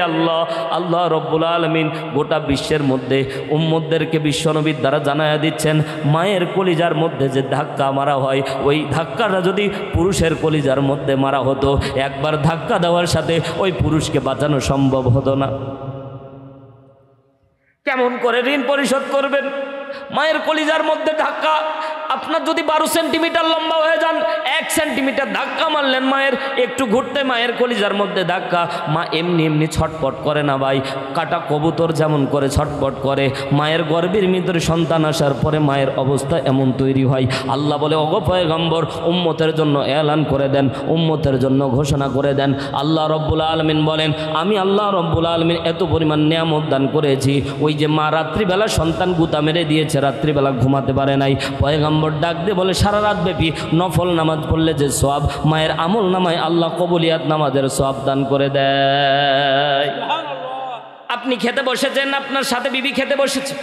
[SPEAKER 1] আল্লাহ রব্বুল আলামিন। গোটা বিশ্বের মধ্যে উম্মতদেরকে বিশ্বনবীর দ্বারা জানায়া দিচ্ছেন, মায়ের কলিজার মধ্যে যে ধাক্কা মারা হয়, ওই ধাক্কাটা যদি পুরুষের কলিজার মধ্যে মারা হতো, একবার ধাক্কা দেওয়ার সাথে ওই পুরুষকে বাঁচানো সম্ভব হতো না। কেমন করে ঋণ পরিশোধ করবেন? মায়ের কলিজার মধ্যে ধাক্কা, আপনার যদি 12 সেন্টিমিটার লম্বা হয়ে যান, 1 সেন্টিমিটার ধাক্কা মারলেন মায়ের, একটু ঘুরতে মায়ের কলিজার মধ্যে ধাক্কা। মা এমনি ছটপট করে না ভাই, কাটা কবুতর যেমন করে ছটপট করে। মায়ের গর্ভের ভিতরে সন্তান আসার পরে মায়ের অবস্থা এমন তৈরি হয়। আল্লাহ বলে, ওগো পয়গম্বর, উম্মতের জন্য এলান করে দেন, উম্মতের জন্য ঘোষণা করে দেন। আল্লাহ রব্বুল আলামিন বলেন, আমি আল্লাহ রব্বুল আলামিন এত পরিমাণ নিয়ামত দান করেছি। ওই যে মা রাত্রিবেলা সন্তান গুতা মেরে দিয়েছে, রাত্রিবেলা ঘুমাতে পারে নাই, পয়গম্বর ডাক দিয়ে বলে, সারা রাত ব্যাপী নফল নামাজ পড়লে যে সওয়াব, মায়ের আমল নামায় আল্লাহ কবুলিয়াত নামাজের সওয়াব দান করে দেয়। আপনি খেতে বসেছেন, আপনার সাথে বিবি খেতে বসেছে,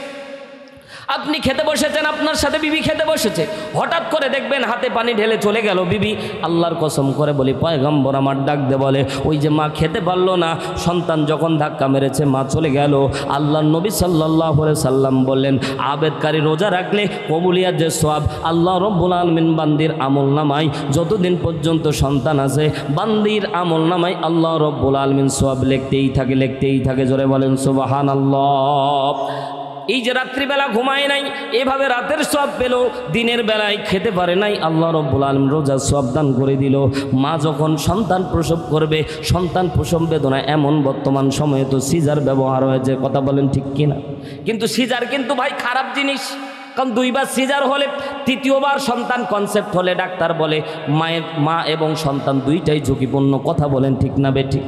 [SPEAKER 1] আপনি খেতে বসেছেন, আপনার সাথে বিবি খেতে বসেছে, হঠাৎ করে দেখবেন হাতে পানি ঢেলে চলে গেল বিবি। আল্লাহর কসম করে বলি, পয়গম্বর আমার ডাক দে বলে, ওই যে মা খেতে পারলো না, সন্তান যখন ধাক্কা মেরেছে মা চলে গেল, আল্লাহর নবী সাল্লাল্লাহু আলাইহি সাল্লাম বললেন, আবেদকারী রোজা রাখলে কবুলিয়াত যে সওয়াব আল্লাহ রাব্বুল আলামিন বান্দির আমল নামায়, যতদিন পর্যন্ত সন্তান আছে বান্দির আমল নামায় আল্লাহ রাব্বুল আলামিন সওয়াব লিখতেই থাকে। জোরে বলেন সুবহানাল্লাহ। এই যে রাত্রিবেলা ঘুমায় নাই, এভাবে রাতের সওয়াব পেল, দিনের বেলায় খেতে পারে নাই, আল্লাহ রাব্বুল আলামিন রোজার সওয়াব দান করে দিল। মা যখন সন্তান প্রসব করবে, সন্তান প্রসব বেদনা এমন বর্তমান সময়ে তো সিজার ব্যবহার হয়েছে, কথা বলেন ঠিক কিনা? কিন্তু সিজার কিন্তু ভাই খারাপ জিনিস, কারণ দুইবার সিজার হলে তৃতীয়বার সন্তান কনসেপ্ট হলে ডাক্তার বলে মা এবং সন্তান দুইটাই ঝুঁকিপূর্ণ, কথা বলেন ঠিক না বেঠিক?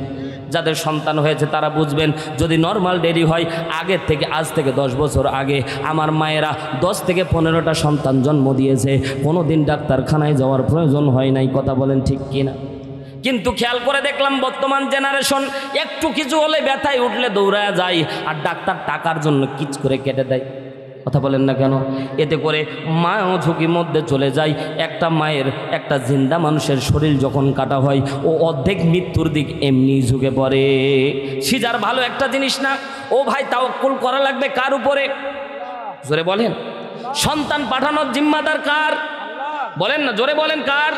[SPEAKER 1] যাদের সন্তান হয়েছে তারা বুঝবেন, যদি নর্মাল ডেলি হয় আগের থেকে, আজ থেকে 10 বছর আগে আমার মায়েরা 10 থেকে 15টা সন্তান জন্ম দিয়েছে, কোনো দিন ডাক্তারখানায় যাওয়ার প্রয়োজন হয় নাই, কথা বলেন ঠিক কিনা? কিন্তু খেয়াল করে দেখলাম বর্তমান জেনারেশন একটু কিছু হলে ব্যথায় উঠলে দৌড়ায় যায়, আর ডাক্তার টাকার জন্য কিচ করে কেটে দেয়, কথা বলেন না কেন? এতে করে মাও ঝুঁকির মধ্যে চলে যায়। একটা মায়ের, একটা জিন্দা মানুষের শরীর যখন কাটা হয় ও অর্ধেক মৃত্যুর দিক এমনি ঝুঁকে পড়ে। সিজার ভালো একটা জিনিস না। ও ভাই, তাওয়াক্কুল করা লাগবে কার উপরে? জোরে বলেন। সন্তান পাঠানোর জিম্মাদার কার? বলেন না, জোরে বলেন কার?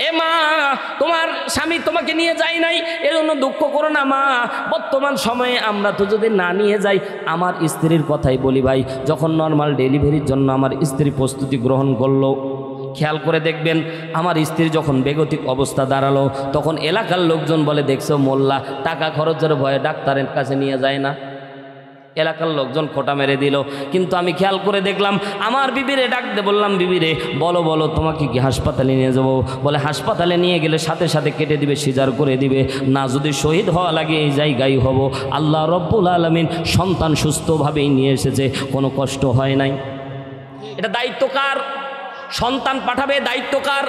[SPEAKER 1] এ মা, তোমার স্বামী তোমাকে নিয়ে যায় নাই, এজন্য দুঃখ করো না মা। বর্তমান সময়ে আমরা তো যদি না নিয়ে যাই, আমার স্ত্রীর কথাই বলি ভাই, যখন নর্মাল ডেলিভারির জন্য আমার স্ত্রী প্রস্তুতি গ্রহণ করলো, খেয়াল করে দেখবেন আমার স্ত্রী যখন বেগতিক অবস্থা দাঁড়ালো, তখন এলাকার লোকজন বলে, দেখছো মোল্লা টাকা খরচের ভয়ে ডাক্তারের কাছে নিয়ে যায় না। এলাকার লোকজন খোটা মেরে দিল। কিন্তু আমি খেয়াল করে দেখলাম, আমার বিবিরে ডাক দে বললাম, বিবিরে বলো তোমাকে কি হাসপাতালে নিয়ে যাবো? বলে হাসপাতালে নিয়ে গেলে সাথে সাথে কেটে দিবে, সিজার করে দিবে, না যদি শহীদ হওয়া লাগে এই জায়গায় হব। আল্লাহ রব্বুল আলামিন সন্তান সুস্থভাবেই নিয়ে এসেছে, কোনো কষ্ট হয় নাই। এটা দায়িত্ব কার? সন্তান পাঠাবে দায়িত্ব কার?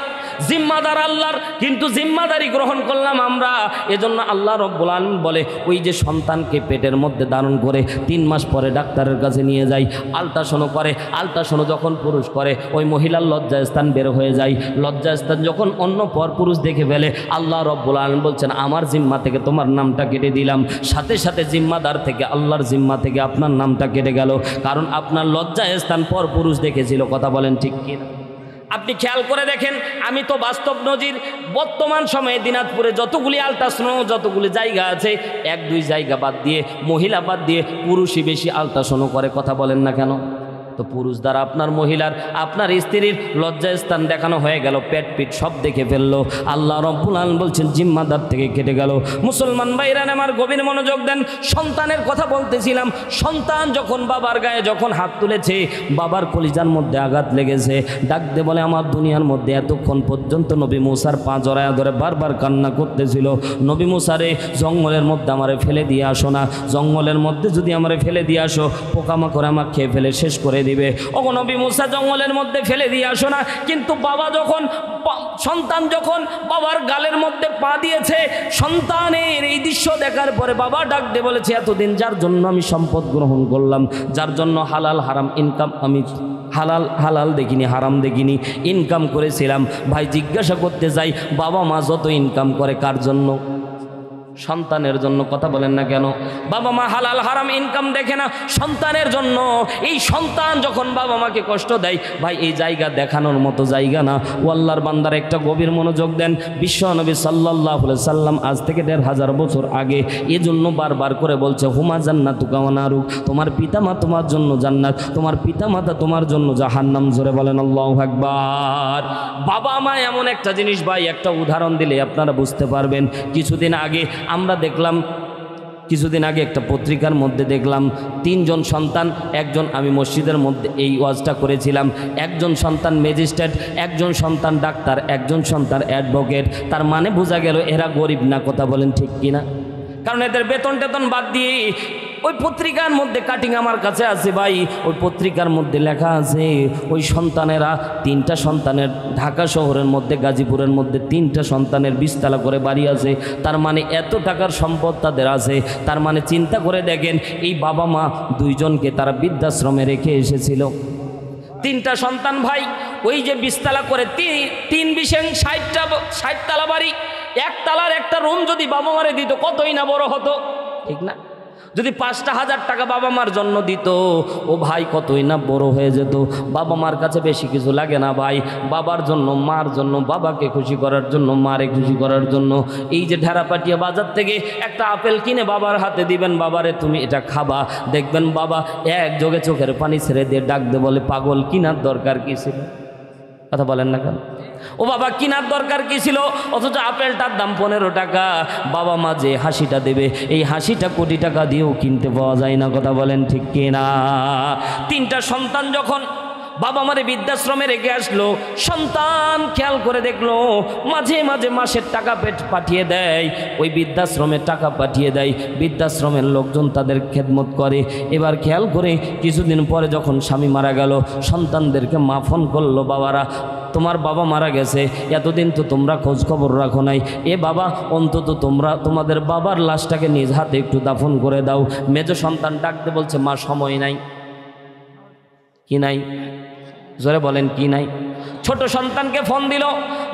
[SPEAKER 1] জিম্মাদার আল্লাহর, কিন্তু জিম্মাদারি গ্রহণ করলাম আমরা। এজন্য আল্লাহ রব্বুল আলামিন বলে, ওই যে সন্তানকে পেটের মধ্যে ধারণ করে 3 মাস পরে ডাক্তারের কাছে নিয়ে যাই, আল্ট্রাসাউন্ড করে, আল্ট্রাসাউন্ড যখন পুরুষ করে ওই মহিলার লজ্জাস্থান বের হয়ে যায়, লজ্জাস্থান যখন অন্য পর পুরুষ দেখে ফেলে, আল্লাহ রব্বুল আলামিন বলছেন, আমার জিম্মা থেকে তোমার নামটা কেটে দিলাম। সাথে সাথে জিম্মাদার থেকে, আল্লাহর জিম্মা থেকে আপনার নামটা কেটে গেল, কারণ আপনার লজ্জাস্থান পর পুরুষ দেখেছিল, কথা বলেন ঠিক কিনা? আপনি খেয়াল করে দেখেন, আমি তো বাস্তব নজির, বর্তমান সময়ে দিনাজপুরে যতগুলি আল্ট্রাসাউন্ড, যতগুলি জায়গা আছে, 1-2 জায়গা বাদ দিয়ে, মহিলা বাদ দিয়ে পুরুষই বেশি আল্ট্রাসাউন্ড করে, কথা বলেন না কেন? তো পুরুষ দ্বারা আপনার মহিলার, আপনার স্ত্রীর লজ্জাস্থান দেখানো হয়ে গেল, পেট পিট সব দেখে ফেললো। আল্লাহ রব্বুল আলামিন বলছেন জিম্মাদার থেকে কেটে গেল। মুসলমান ভাইরা আমার গভীর মনোযোগ দেন, সন্তানের কথা বলতেছিলাম। সন্তান যখন বাবার গায়ে যখন হাত তুলেছে, বাবার কলিজার মধ্যে আঘাত লেগেছে, ডাক দে বলে, আমার দুনিয়ার মধ্যে এতক্ষণ পর্যন্ত নবী মুসার পা জড়ায়া ধরে বারবার কান্না করতেছিল, নবী মুসারে জঙ্গলের মধ্যে আমারে ফেলে দিয়ে আসো না, জঙ্গলের মধ্যে যদি আমারে ফেলে দিয়ে আসো পোকামাকড় আমার খেয়ে ফেলে শেষ করে দিবে। ওগো নবী মুসা, জঙ্গলের মধ্যে ফেলে দিয়ে আসো না। কিন্তু বাবা যখন, সন্তান যখন বাবার গালের মধ্যে পা দিয়েছে, সন্তানের এই দৃশ্য দেখার পরে বাবা ডাক দিয়ে বলেছে, এতদিন যার জন্য আমি সম্পদ গ্রহণ করলাম, যার জন্য হালাল হারাম ইনকাম, আমি হালাল দেখিনি, হারাম দেখিনি, ইনকাম করেছিলাম, ভাই জিজ্ঞাসা করতে যাই, বাবা মা যত ইনকাম করে কার জন্য? সন্তানের জন্য, কথা বলেন না কেন? বাবা মা হালাল হারাম ইনকাম দেখে না, সন্তানের জন্য। এই সন্তান যখন বাবা মাকে কষ্ট দেয়, ভাই এই জায়গা দেখানোর মতো জায়গা না। ও আল্লাহর বান্দার একটা গভীর মনোযোগ দেন, বিশ্ব নবী সাল্লাল্লাহু আলাইহি সাল্লাম আজ থেকে 1500 বছর আগে এজন্য বারবার করে বলছে, হুমা জান্নাতুকা ওয়া নারুক, তোমার পিতামা তোমার জন্য জান্নাত, তোমার পিতামাতা তোমার জন্য জাহান্নাম। জোরে বলেন আল্লাহু আকবার। বাবা মা এমন একটা জিনিস ভাই, একটা উদাহরণ দিলে আপনারা বুঝতে পারবেন। কিছুদিন আগে আমরা দেখলাম, কিছুদিন আগে একটা পত্রিকার মধ্যে দেখলাম 3 জন সন্তান, একজন, আমি মসজিদের মধ্যে এই ওয়াজটা করেছিলাম, একজন সন্তান ম্যাজিস্ট্রেট, একজন সন্তান ডাক্তার, একজন সন্তান অ্যাডভোকেট। তার মানে বোঝা গেল এরা গরিব না, কথা বলেন ঠিক কিনা? কারণ এদের বেতন টেতন বাদ দিয়ে ওই পত্রিকার মধ্যে কাটিং আমার কাছে আছে ভাই, ওই পত্রিকার মধ্যে লেখা আছে ওই সন্তানেরা 3টা সন্তানের ঢাকা শহরের মধ্যে গাজীপুরের মধ্যে 3টা সন্তানের 20 তলা করে বাড়ি আছে। তার মানে এত টাকার সম্পদ তাদের আছে। তার মানে চিন্তা করে দেখেন এই বাবা মা দুইজনকে তারা বৃদ্ধাশ্রমে রেখে এসেছিল। 3টা সন্তান ভাই, ওই যে 20 তলা করে 3 বিশেং 60 তলা বাড়ি, 1 তলার একটা রুম যদি বাবা মারে দিত কতই না বড় হতো, ঠিক না? যদি 5,000 টাকা বাবা মার জন্য দিত, ও ভাই কতই না বড় হয়ে যেত। বাবা মার কাছে বেশি কিছু লাগে না ভাই, বাবার জন্য মার জন্য, বাবাকে খুশি করার জন্য মারে খুশি করার জন্য এই যে ঢেরাপাটিয়া বাজার থেকে একটা আপেল কিনে বাবার হাতে দিবেন, বাবারে তুমি এটা খাবা, দেখবেন বাবা এক যোগে চোখের পানি ছেড়ে দিয়ে ডাকতে বলে পাগল, কিনার দরকার কি ছিল? কথা বলেন না কেন? ও বাবা কিনার দরকার কি ছিল? অথচ আপেলটার দাম 15 টাকা। বাবা মা যে হাসিটা দেবে, এই হাসিটা কোটি টাকা দিয়েও কিনতে পাওয়া যায় না। কথা বলেন ঠিক কিনা? 3টা সন্তান যখন বাবা মারে বৃদ্ধাশ্রমে রেখে আসলো, সন্তান খেয়াল করে দেখলো মাঝে মাঝে মাসের টাকা পাঠিয়ে দেয়, ওই বৃদ্ধাশ্রমে টাকা পাঠিয়ে দেয়, বৃদ্ধাশ্রমের লোকজন তাদের খেদমত করে। এবার খেয়াল করে কিছুদিন পরে যখন স্বামী মারা গেল, সন্তানদেরকে মা ফোন করলো, বাবারা তোমার বাবা মারা গেছে, এতদিন তো তোমরা খোঁজ খবর রাখো নাই, এ বাবা অন্তত তোমরা তোমাদের বাবার লাশটাকে নিজ হাতে একটু দাফন করে দাও। মেজো সন্তান ডাকতে বলছে মা সময় নাই। কি নাই? জোরে বলেন কি নাই? ছোট সন্তানকে ফোন দিল,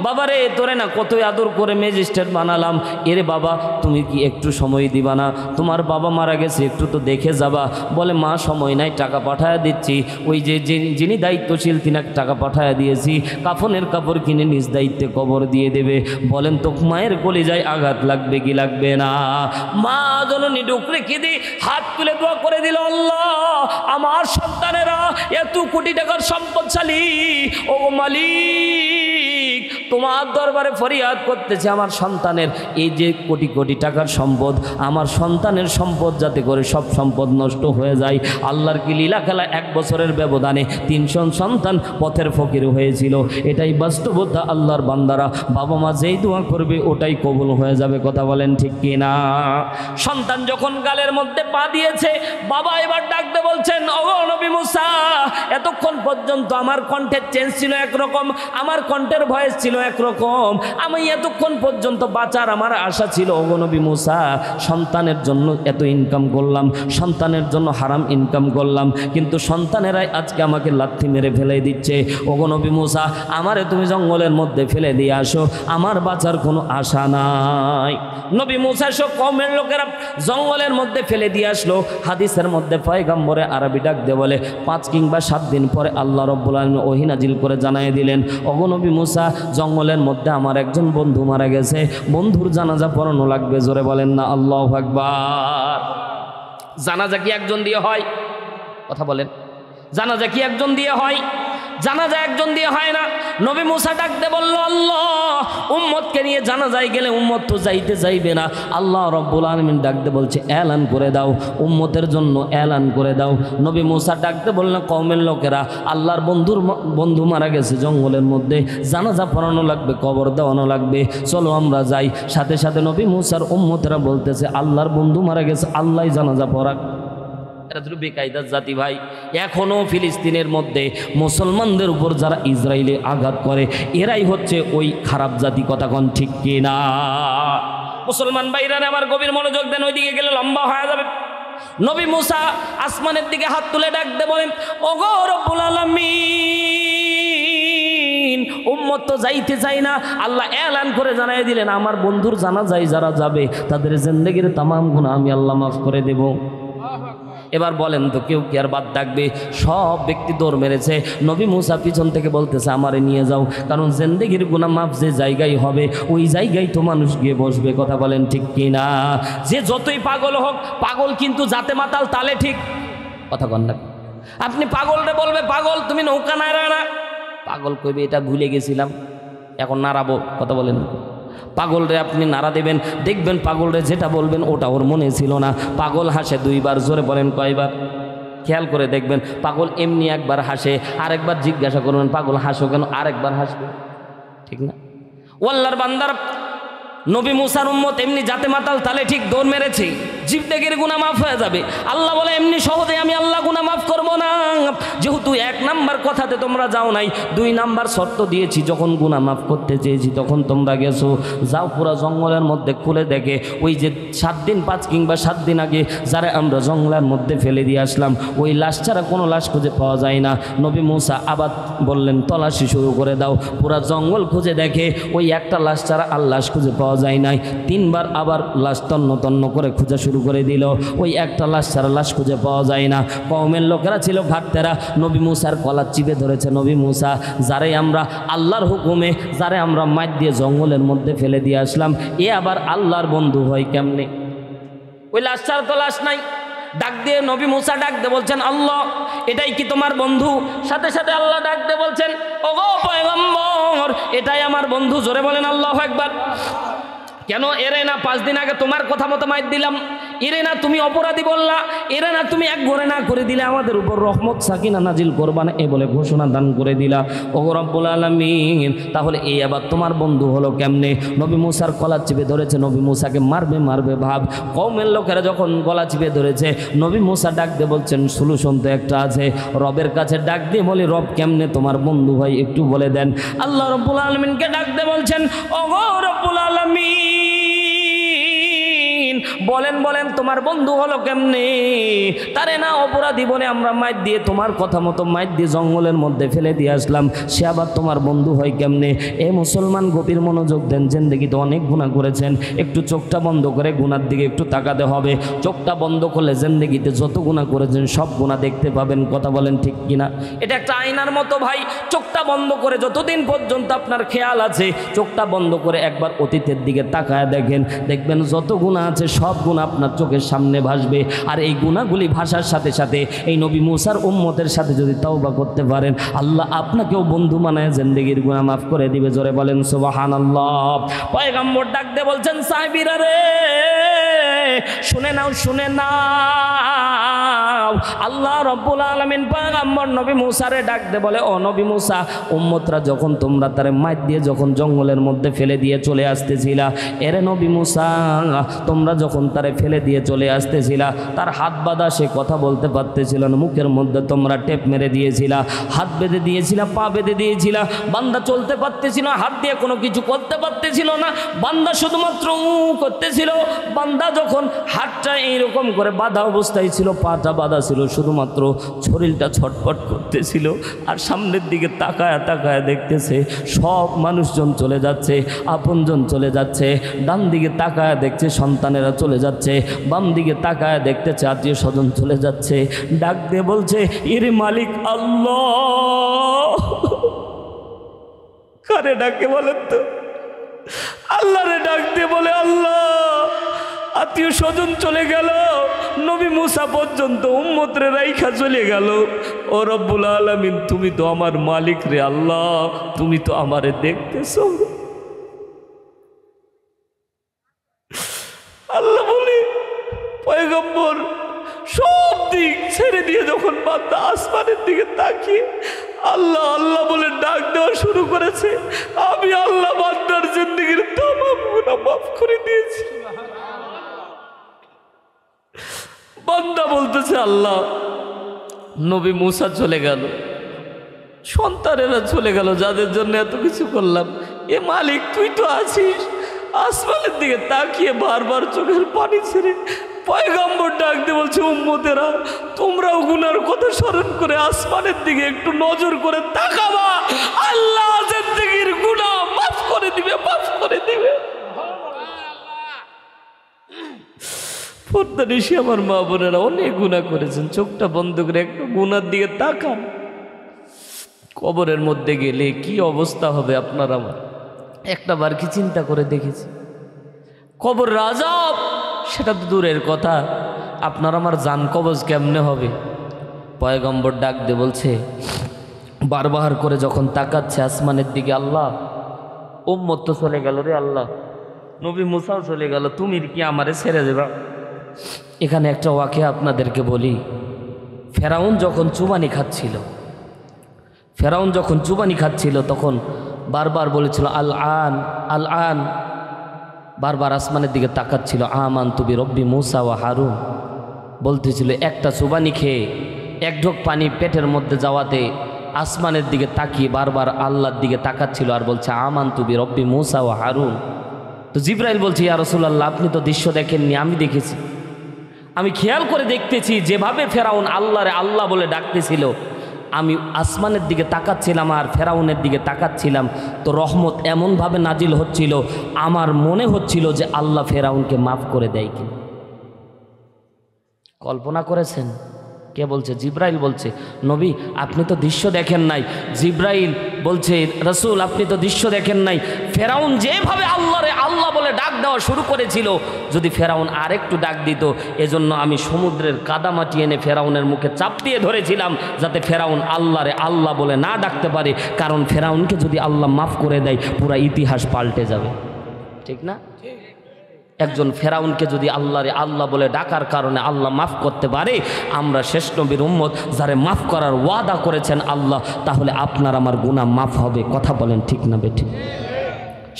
[SPEAKER 1] বাবারে তোরে না কতই আদর করে ম্যাজিস্ট্রেট বানালাম, এরে বাবা তুমি কি একটু সময় দিবা না? তোমার বাবা মারা গেছে, একটু তো দেখে যাবা। বলে মা সময় নাই, টাকা পাঠায় দিচ্ছি। ওই যে যিনি দায়িত্বশীল তিনাকে টাকা পাঠায় দিয়েছি, কাফনের কাপড় কিনে নিজ দায়িত্বে কবর দিয়ে দেবে। বলেন তো মায়ের কলিজায় আঘাত লাগবে কি লাগবে না? মা জননী ডুকরে কেঁদে হাত তুলে দোয়া করে দিল, আল্লাহ আমার সন্তানেরা এত কোটি টাকার সম্পদশালী, ও মালিক তোমার দরবারে ফরিয়াদ করতেছে, আমার সন্তানের এই যে কোটি কোটি টাকার সম্পদ, আমার সন্তানের সম্পদ যাতে করে সব সম্পদ নষ্ট হয়ে যায়। আল্লাহর কি লীলা খেলা, 1 বছরের ব্যবধানে 3 সন্তান পথের ফকির হয়েছিল। এটাই বাস্তবতা। আল্লাহর বান্দারা বাবা মা যেই দোয়া করবে ওটাই কবুল হয়ে যাবে। কথা বলেন ঠিক কিনা? সন্তান যখন গালের মধ্যে পা দিয়েছে, বাবা এবার ডাকতে বলছেন, ও নবী মুসা এতক্ষণ পর্যন্ত আমার কণ্ঠের চেঞ্জ ছিল একরকম, আমার কণ্ঠের ভয়েস ছিল একরকম, আমি এতক্ষণ পর্যন্ত বাঁচার আমার আশা ছিল। ওগো নবী মুসা সন্তানের জন্য এত ইনকাম করলাম, সন্তানের জন্য হারাম ইনকাম করলাম, কিন্তু সন্তানেরাই আজকে আমাকে লাথি মেরে ফেলে দিচ্ছে। ওগো নবী মুসা আমারে তুমি জঙ্গলের মধ্যে ফেলে দিয়ে আসো, আমার বাঁচার কোনো আশা নাই। নবী মুসা সব কওমের লোকেরা জঙ্গলের মধ্যে ফেলে দিয়ে আসলো। হাদিসের মধ্যে পয়গম্বরে আরবি ডাক দিয়ে বলে 5 কিংবা 7 দিন পরে আল্লাহ রাব্বুল আলামিন ওহী নাজিল করে জানিয়ে দিলেন, ওগো নবী মুসা জঙ্গলের মধ্যে আমার একজন বন্ধু মারা গেছে, বন্ধুর জানাজা পড়ানো লাগবে। জোরে বলেন না আল্লাহু আকবার। জানাজা কি একজন দিয়ে হয়? কথা বলেন, জানাজা কি একজন দিয়ে হয়? জানাজা একজন দিয়ে হয় না। নবী মুসা ডাকতে বলল, আল্লাহ উম্মতকে নিয়ে জানাজায় গেলে উম্মত তো যাইতে চাইবে না। আল্লাহ রাব্বুল আলামিন ডাকতে বলছে এলান করে দাও, উম্মতের জন্য এলান করে দাও। নবী মুসা ডাকতে বললেন, কওমের লোকেরা আল্লাহর বন্ধু মারা গেছে জঙ্গলের মধ্যে, জানাজা পড়ানো লাগবে, কবর দেওয়ানো লাগবে, চলো আমরা যাই। সাথে সাথে নবী মুসার উম্মতেরা বলতেছে আল্লাহর বন্ধু মারা গেছে, আল্লাহ জানাজা পড়াক। এরা তো বেকায়দার জাতি ভাই। এখনও ফিলিস্তিনের মধ্যে মুসলমানদের উপর যারা ইসরায়েলে আঘাত করে এরাই হচ্ছে ওই খারাপ জাতি। কথা কোন ঠিক কিনা? মুসলমান ভাইরা আমার গভীর মনোযোগ দেন, ওইদিকে গেলে লম্বা হয়ে যাবে। নবী মুসা আসমানের দিকে হাত তুলে ডাকতে বলেন, ওগো রব্বুল আলামিন উম্মত তো যাইতে চাই না। আল্লাহ এলান করে জানাই দিলেন, আমার বন্ধুর জানাজায় যারা যাবে তাদের জিন্দেগির তামাম গুনাহ আমি আল্লাহ মাফ করে দেব। এবার বলেন তো কেউ কি আর বাদ ডাকবে? সব ব্যক্তি দৌড় মেরেছে। নবী মুসা পিছন থেকে বলতেছে আমারে নিয়ে যাও, কারণ জিন্দেগির গুনাহ মাফ যে জায়গায় হবে ওই জায়গায় তো মানুষ গিয়ে বসবে। কথা বলেন ঠিক কিনা? যে যতই পাগল হোক, পাগল কিন্তু যাতে মাতাল তালে ঠিক। কথা বল না, আপনি পাগলরে বলবে পাগল তুমি নৌকা নাড়া না, পাগল কইবে এটা ভুলে গেছিলাম এখন নাড়াবো। কথা বলেন, পাগলরে আপনি নাড়া দেবেন, দেখবেন পাগলরে যেটা বলবেন ওটা ওর মনে ছিল না। পাগল হাসে 2 বার, জোরে বলেন কয়বার? খেয়াল করে দেখবেন পাগল এমনি একবার হাসে, আরেকবার জিজ্ঞাসা করবেন পাগল হাসো কেন, আরেকবার হাসবে, ঠিক না? আল্লাহর বান্দার নবী মুসার উম্মত এমনি জাতে মাতাল তালে ঠিক দৌড় মেরেছে। জিন্দেগির গুনাহ মাফ হয়ে যাবে। আল্লাহ বলে এমনি সহজে আমি আল্লাহ গুনাহ মাফ করব না। যেহেতু 1 নাম্বার কথাতে তোমরা যাও নাই, 2 নাম্বার শর্ত দিয়েছি, যখন গুনাহ মাফ করতে চেয়েছি তখন তোমরা গেছো, যাও পুরো জঙ্গলের মধ্যে খুলে দেখে ওই যে 7 দিন 5 কিংবা 7 দিন আগে যারা আমরা জঙ্গলের মধ্যে ফেলে দিয়ে আসলাম, ওই লাশ ছাড়া কোনো লাশ খুঁজে পাওয়া যায় না। নবী মুসা আবার বললেন তল্লাশি শুরু করে দাও। পুরা জঙ্গল খুঁজে দেখে ওই একটা লাশ ছাড়া আর লাশ খুঁজে পাওয়া যায় নাই। 3 বার আবার লাশ তন্ন তন্ন করে খোঁজা শুরু করে দিল, ওই একটা লাশ ছাড়া লাশ খুঁজে পাওয়া যায় না। কওমের লোকেরা ছিল ঘাটতেরা, নবী মুসার কলার চিপে ধরেছে। নবী মুসা যারে আমরা আল্লাহর হুকুমে যারে আমরা মাইর দিয়ে জঙ্গলের মধ্যে ফেলে দিয়ে আসলাম, এ আবার আল্লাহর বন্ধু হয় কেমনে? ওই লাশ ছাড়া তো লাশ নাই। ডাক দিয়ে নবী মুসা ডাক দিয়ে বলছেন আল্লাহ এটাই কি তোমার বন্ধু? সাথে সাথে আল্লাহ ডাক দিয়ে বলছেন ওগো পয়গম্বর এটাই আমার বন্ধু। জোরে বলেন আল্লাহু আকবার। কেন? এরে না 5 দিন আগে তোমার কথা মতো মাইর দিলাম, এরে না তুমি অপরাধী বললা, এরে না তুমি এক ঘরে না করে দিলে আমাদের উপর রহমত সাকিনা নাজিল করবা না, এ বলে ঘোষণা দান করে দিলা ও রব্বুল আলামিন। তাহলে এই আবার তোমার বন্ধু হলো কেমনে? নবী মুসার গলা চিপে ধরেছে, নবী মুসাকে মারবে মারবে ভাব। কওমের লোকেরা যখন গলা চিপে ধরেছে, নবী মুসা ডাক দিয়ে বলছেন সলিউশন তো একটা আছে, রবের কাছে ডাক দিয়ে বলি রব কেমনে তোমার বন্ধু ভাই একটু বলে দেন। আল্লাহ রব্বুল আলামিনকে ডাক দিয়ে বলছেন ওগো রব্বুল আলামিন বলেন বলেন তোমার বন্ধু হলো কেমনে? তারে না অপরাধী বলে আমরা মাইর দিয়ে তোমার কথা মতো মাইর দিয়ে জঙ্গলের মধ্যে ফেলে দিয়ে আসলাম, সে আবার তোমার বন্ধু হয় কেমনে? এ মুসলমান গভীর মনোযোগ দেন, জিন্দেগিতে অনেক গুনাহ করেছেন, একটু চোখটা বন্ধ করে গুনার দিকে একটু তাকাতে হবে। চোখটা বন্ধ করলে জিন্দেগিতে যত গুনাহ করেছেন সব গুনাহ দেখতে পাবেন। কথা বলেন ঠিক কিনা? এটা একটা আয়নার মতো ভাই। চোখটা বন্ধ করে যতদিন পর্যন্ত আপনার খেয়াল আছে, চোখটা বন্ধ করে একবার অতীতের দিকে তাকায় দেখেন, দেখবেন যত গুনাহ আছে সব গুনাহ আপনার চোখের সামনে ভাসবে। আর এই গুনাহগুলি ভাসার সাথে সাথে এই নবী মুসার উম্মতের সাথে যদি তওবা করতে পারেন, আল্লাহ আপনাকেও বন্ধু বানায় জিন্দেগির গুনাহ মাফ করে দিবে। জোরে বলেন সুবহানাল্লাহ। পয়গম্বর ডাক দিয়ে বলছেন সাহাবীরা রে শুনে নাও শুনে নাও। আল্লাহ রব্বুল আলামিন পয়গম্বর নবী মুসারে ডাক দিয়ে বলে ও নবী মুসা, উম্মতরা যখন তোমরা তারে মাইর দিয়ে যখন জঙ্গলের মধ্যে ফেলে দিয়ে চলে আসতেছিলা, এরে নবী মুসা তোমরা যখন তারে ফেলে দিয়ে চলে আসতেছিলা, তার হাত বাঁধা, সে কথা বলতে পারতেছিল না, মুখের মধ্যে তোমরা টেপ মেরে দিয়েছিলা, হাত বেঁধে দিয়েছিলা, পা বেঁধে দিয়েছিলা, বান্দা চলতে পারতেছিল, হাত দিয়ে কোনো কিছু করতে পারতেছিল না, বান্দা শুধুমাত্র করতেছিল। বান্দা যখন হাতটা এইরকম করে বাঁধা অবস্থায় ছিল, পাটা বাঁধা ছিল, শুধুমাত্র শরীরটা ছটফট করতেছিল, আর সামনের দিকে তাকায় তাকায় দেখতেছে সব মানুষজন চলে যাচ্ছে, আপনজন চলে যাচ্ছে, ডান দিকে তাকায় দেখছে সন্তানেরা চলে যাচ্ছে, বাম দিকে তাকায় দেখতেছে আত্মীয় স্বজন চলে যাচ্ছে। ডাক দিয়ে বলছে এরে মালিক আল্লাহ। কারে ডাকে বলেন তো? আল্লাহরে ডাক দিয়ে বলে আল্লাহ আত্মীয় স্বজন চলে গেল, নবী মুসা পর্যন্ত উম্মতরে রাইখা চলে গেল। ও রব্বুল আলামিন তুমি তো আমার মালিক রে আল্লাহ, তুমি তো আমারে দেখতেছো। আল্লাহ বলে পয়গম্বর সব দিক ছেড়ে দিয়ে যখন বান্দা আসমানের দিকে তাকিয়ে আল্লাহ আল্লাহ বলে ডাক দেওয়া শুরু করেছে, আমি আল্লাহ বান্দার জিন্দেগির তামাম গুনাহ মাফ করে দিয়েছি। বান্দা বলতেছে আল্লাহ নবী মুসা চলে গেল, সন্তানেরা চলে গেল, যাদের জন্য এত কিছু করলাম, এ মালিক তুই তো আছিস। আসমানের দিকে তাকিয়ে বারবার চোখের পানি ছেড়ে পয়গম্বর ডাক দিয়ে বলছে উম্মতেরা তোমরাও গুনার কথা স্মরণ করে আসমানের দিকে একটু নজর করে তাকাবা, আল্লাহ জিন্দেগির গুনাহ মাফ করে দিবে, মাফ করে দিবে। পর্দানিশি আমার মা বোনেরা অনেক গুনাহ করেছেন, চোখটা বন্ধ করে একটু গুনার দিকে তাকান। কবরের মধ্যে গেলে কি অবস্থা হবে আপনার আমার একটা বার কি চিন্তা করে দেখেছি? কবর আযাব সেটা তো দূরের কথা, আপনার আমার জান কবজ কেমনে হবে? পয়গম্বর ডাক দিয়ে বলছে বারবার করে যখন তাকাচ্ছে আসমানের দিকে, আল্লাহ উম্মত তো চলে গেল রে আল্লাহ, নবী মুসাও চলে গেল, তুমি কি আমারে ছেড়ে দেবা? এখানে একটা ওয়াকিয়া আপনাদেরকে বলি। ফেরাউন যখন চুবানি খাচ্ছিল, ফেরাউন যখন চুবানি খাচ্ছিল তখন বারবার বলেছিল আল আন আল আন, বারবার আসমানের দিকে তাকাচ্ছিল, আমানতু বিরব্বি মূসা ওয়া হারুন, বলতেছিল। একটা চুবানি খেয়ে এক ঢোক পানি পেটের মধ্যে যাওয়াতে আসমানের দিকে তাকিয়ে বারবার আল্লাহর দিকে তাকাচ্ছিল আর বলছে আমানতু বিরব্বি মূসা ওয়া হারুন। তো জিবরাইল বলছে, ইয়া রাসূলুল্লাহ, আপনি তো দৃশ্য দেখেননি, আমি দেখেছি। আমি খেয়াল করে দেখতেছি যেভাবে ফেরাউন আল্লাহরে আল্লাহ বলে ডাকতেছিল, আমি আসমানের দিকে তাকাচ্ছিলাম আর ফেরাউনের দিকে তাকাচ্ছিলাম। তো রহমত এমনভাবে নাজিল হচ্ছিল, আমার মনে হচ্ছিল যে আল্লাহ ফেরাউনকে মাফ করে দেয় কি। কল্পনা করেছেন? কে বলছে? জিবরাইল বলছে, নবী আপনি তো দৃশ্য দেখেন নাই। জিবরাইল বলছে, রাসূল আপনি তো দৃশ্য দেখেন নাই। ফেরাউন যেভাবে আল্লাহরে আল্লাহ বলে ডাক দেওয়া শুরু করেছিল, যদি ফেরাউন আরেকটু ডাক দিত, এজন্য আমি সমুদ্রের কাদামাটি এনে ফেরাউনের মুখে চাপ দিয়ে ধরেছিলাম, যাতে ফেরাউন আল্লাহরে আল্লাহ বলে না ডাকতে পারে। কারণ ফেরাউনকে যদি আল্লাহ মাফ করে দেয়, পুরা ইতিহাস পাল্টে যাবে, ঠিক না? একজন ফেরাউনকে যদি আল্লাহরে আল্লাহ বলে ডাকার কারণে আল্লাহ মাফ করতে পারে, আমরা শেষ নবীর উম্মত যারে মাফ করার ওয়াদা করেছেন আল্লাহ, তাহলে আপনার আমার গুনাহ মাফ হবে। কথা বলেন ঠিক না বেঠিক?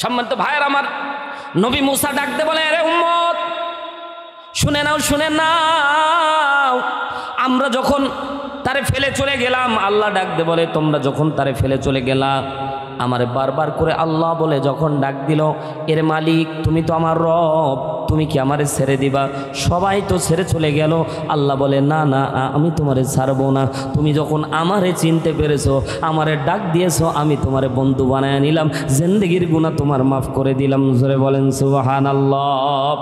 [SPEAKER 1] সম্মানিত ভাইয়ের আমার, নবী মুসা ডাকতে বলে, আরে উম্মত শুনে নাও, শুনে নাও, আমরা যখন তারে ফেলে চলে গেলাম, আল্লাহ ডাকতে বলে, তোমরা যখন তারে ফেলে চলে গেলা, আমারে বারবার করে আল্লাহ বলে যখন ডাক দিল, এর মালিক তুমি তো আমার রব, তুমি কি আমারে ছেড়ে দিবা? সবাই তো ছেড়ে চলে গেল। আল্লাহ বলে, না না, আমি তোমারে ছাড়বো না। তুমি যখন আমারে চিনতে পেরেছো, আমারে ডাক দিয়েছো, আমি তোমারে বন্ধু বানায় নিলাম, জিন্দেগির গুনাহ তোমার মাফ করে দিলাম। জোরে বলেন সুবহানাল্লাহ।